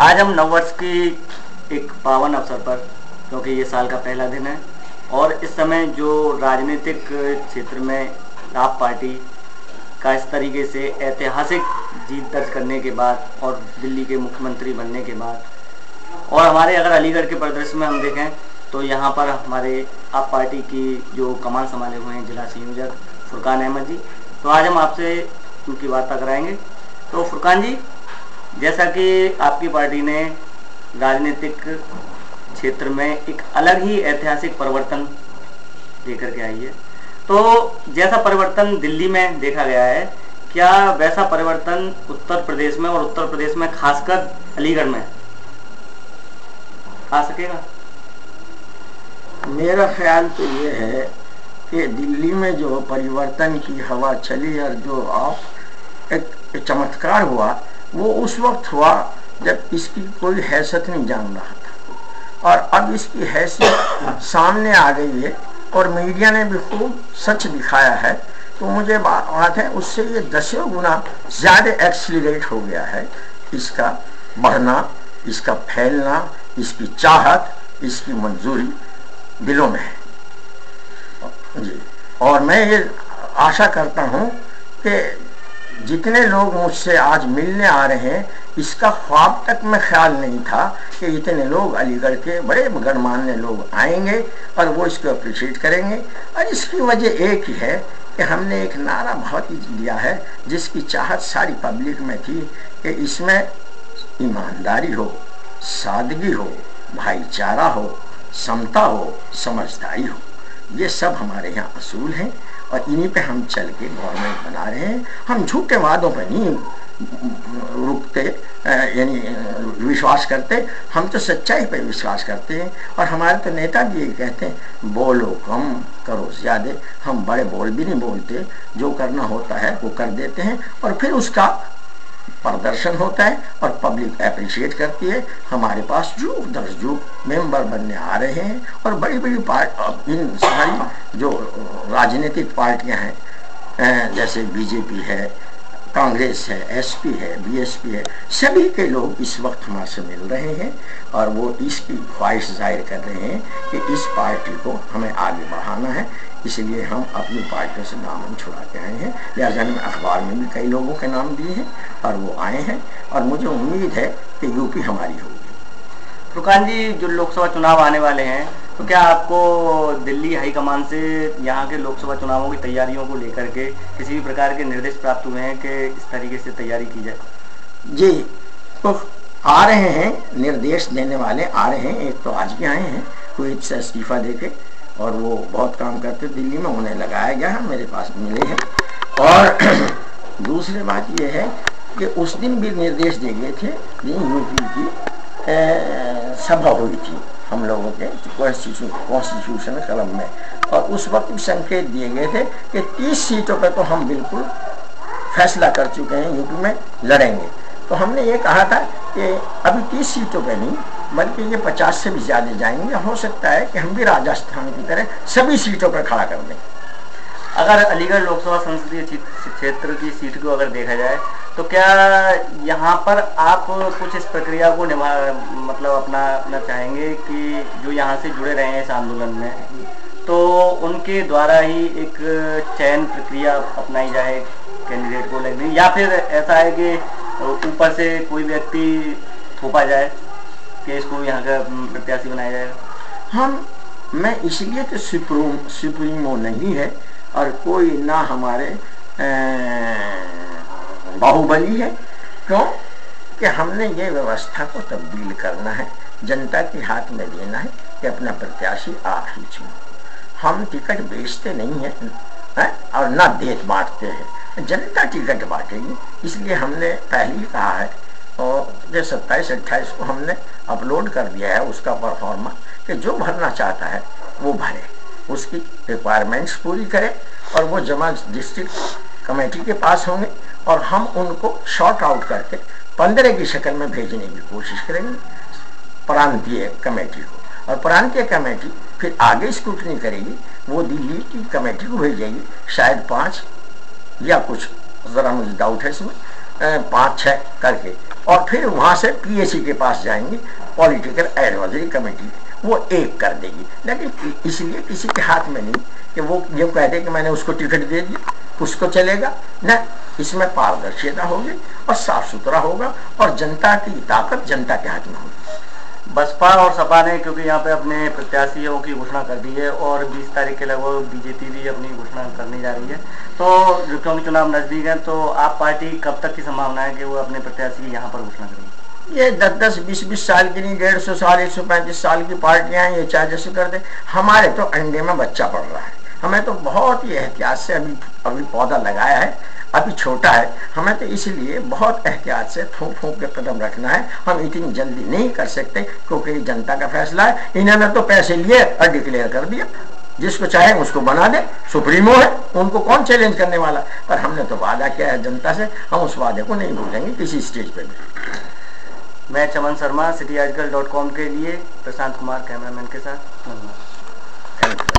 आज हम नववर्ष की एक पावन अवसर पर, क्योंकि ये साल का पहला दिन है और इस समय जो राजनीतिक क्षेत्र में आप पार्टी का इस तरीके से ऐतिहासिक जीत दर्ज करने के बाद और दिल्ली के मुख्यमंत्री बनने के बाद, और हमारे अगर अलीगढ़ के परिदृश्य में हम देखें तो यहाँ पर हमारे आप पार्टी की जो कमान संभाले हुए हैं जिला संयोजक फुरकान अहमद जी, तो आज हम आपसे उनकी वार्ता कराएंगे। तो फुरकान जी, जैसा कि आपकी पार्टी ने राजनीतिक क्षेत्र में एक अलग ही ऐतिहासिक परिवर्तन लेकर के आई है, तो जैसा परिवर्तन दिल्ली में देखा गया है, क्या वैसा परिवर्तन उत्तर प्रदेश में और उत्तर प्रदेश में खासकर अलीगढ़ में आ सकेगा? मेरा ख्याल तो ये है कि दिल्ली में जो परिवर्तन की हवा चली और जो आप एक चमत्कार हुआ, वो उस वक्त हुआ जब इसकी कोई हैसियत नहीं जान रहा था, और अब इसकी हैसियत सामने आ गई है और मीडिया ने भी खूब सच दिखाया है। तो मुझे बात है उससे ये 10 गुना ज़्यादा एक्सीलरेट हो गया है इसका बढ़ना, इसका फैलना, इसकी चाहत, इसकी मंजूरी दिलों में है जी। और मैं ये आशा करता हूँ कि जितने लोग मुझसे आज मिलने आ रहे हैं, इसका ख्वाब तक में ख्याल नहीं था कि इतने लोग अलीगढ़ के बड़े गणमान्य लोग आएंगे और वो इसको अप्रिशिएट करेंगे। और इसकी वजह एक ही है कि हमने एक नारा बहुत ही दिया है जिसकी चाहत सारी पब्लिक में थी कि इसमें ईमानदारी हो, सादगी हो, भाईचारा हो, समता हो, समझदारी हो, ये सब हमारे यहाँ असूल हैं और इन्हीं पे हम चल के गवर्नमेंट बना रहे हैं। हम झूठे वादों पर नहीं रुकते, यानी विश्वास करते, हम तो सच्चाई पे विश्वास करते हैं। और हमारे तो नेता भी यही कहते हैं, बोलो कम करो ज़्यादा। हम बड़े बोल भी नहीं बोलते, जो करना होता है वो कर देते हैं और फिर उसका प्रदर्शन होता है और पब्लिक अप्रिशिएट करती है। हमारे पास जुग दर जुग मेंबर बनने आ रहे हैं और बड़ी बड़ी इन सारी जो राजनीतिक पार्टियां हैं, जैसे बीजेपी है, कांग्रेस है, एसपी है, बीएसपी है, सभी के लोग इस वक्त हमारे से मिल रहे हैं और वो इसकी ख्वाहिश जाहिर कर रहे हैं कि इस पार्टी को हमें आगे बढ़ाना है। इसलिए हम अपनी पार्टियों से नाम छुड़ा के आए हैं। लिहाजा हमने अखबार में भी कई लोगों के नाम दिए हैं और वो आए हैं और मुझे उम्मीद है कि यूपी हमारी होगी। फुरकान जी, जो लोकसभा चुनाव आने वाले हैं, तो क्या आपको दिल्ली हाईकमान से यहाँ के लोकसभा चुनावों की तैयारियों को लेकर के किसी भी प्रकार के निर्देश प्राप्त हुए हैं कि इस तरीके से तैयारी की जाए? जी, तो आ रहे हैं, निर्देश देने वाले आ रहे हैं। एक तो आज भी आए हैं कुवैत से इस्तीफा देके, और वो बहुत काम करते दिल्ली में, उन्हें लगाया गया है, मेरे पास मिले हैं। और दूसरी बात ये है कि उस दिन भी निर्देश दिए गए थे, यूपी की सभा हुई थी हम लोगों के कॉन्स्टिट्यूशन क्लब में, और उस वक्त भी संकेत दिए गए थे कि 30 सीटों पर तो हम बिल्कुल फैसला कर चुके हैं, यूपी में लड़ेंगे। तो हमने ये कहा था कि अभी 30 सीटों पर नहीं, बल्कि ये 50 से भी ज़्यादा जाएंगे। हो सकता है कि हम भी राजस्थान की तरह सभी सीटों पर खड़ा कर दें। अगर अलीगढ़ लोकसभा संसदीय क्षेत्र की सीट को अगर देखा जाए, तो क्या यहाँ पर आप कुछ इस प्रक्रिया को मतलब अपनाना चाहेंगे कि जो यहाँ से जुड़े रहे हैं इस आंदोलन में, तो उनके द्वारा ही एक चयन प्रक्रिया अपनाई जाए कैंडिडेट को लेने, या फिर ऐसा है कि ऊपर से कोई व्यक्ति थोपा जाए कि इसको यहाँ का प्रत्याशी बनाया जाएगा? मैं इसलिए तो सुप्रीमो नहीं है और कोई ना हमारे बाहुबली है, क्यों कि हमने ये व्यवस्था को तब्दील करना है, जनता के हाथ में देना है कि अपना प्रत्याशी आप ही चुनो। हम टिकट बेचते नहीं हैं और ना देत बांटते हैं, जनता टिकट बांटेगी। इसलिए हमने पहले ही कहा है, और जो 27-28 को हमने अपलोड कर दिया है उसका परफॉर्मा, कि जो भरना चाहता है वो भरे, उसकी रिक्वायरमेंट्स पूरी करे और वो जमा डिस्ट्रिक्ट कमेटी के पास होंगे और हम उनको शॉर्ट आउट करके 15 की शक्ल में भेजने की कोशिश करेंगे प्रांतीय कमेटी को, और प्रांतीय कमेटी फिर आगे स्क्रूटनी करेगी, वो दिल्ली की कमेटी को भेजेगी, शायद 5 या कुछ, ज़रा मुझे डाउट है इसमें, 5-6 करके, और फिर वहां से पीएसी के पास जाएंगे, पॉलिटिकल एडवाइजरी कमेटी, वो एक कर देगी। लेकिन इसलिए किसी के हाथ में नहीं कि वो ये कह दे कि मैंने उसको टिकट दे दिया, उसको चलेगा न। इसमें पारदर्शिता होगी और साफ सुथरा होगा, और जनता की ताकत जनता के हाथ में होगी। बसपा और सपा ने क्योंकि यहाँ पे अपने प्रत्याशियों की घोषणा कर दी है, और 20 तारीख के लगभग बीजेपी भी अपनी घोषणा करने जा रही है, तो क्योंकि चुनाव नजदीक है, तो आप पार्टी कब तक की संभावना है कि वो अपने प्रत्याशी यहाँ पर घोषणा करेगी? ये 10-10, 20-20 साल की नहीं, 150 साल, 135 साल की पार्टियां हैं, ये चाहे जैसे कर दे। हमारे तो अंडे में बच्चा पड़ रहा है, हमें तो बहुत ही एहतियात से अभी पौधा लगाया है, अभी छोटा है, हमें तो इसलिए बहुत एहतियात से फूंक फूंक के कदम रखना है। हम इतनी जल्दी नहीं कर सकते, क्योंकि जनता का फैसला है। इन्होंने तो पैसे लिए और डिक्लेयर कर दिया, जिसको चाहे उसको बना दे, सुप्रीमो है, उनको कौन चैलेंज करने वाला। पर हमने तो वादा किया है जनता से, हम उस वादे को नहीं भूलेंगे किसी स्टेज पे भी। मैं चमन शर्मा, cityarticle.com के लिए प्रशांत कुमार कैमरामैन के साथ। धन्यवाद।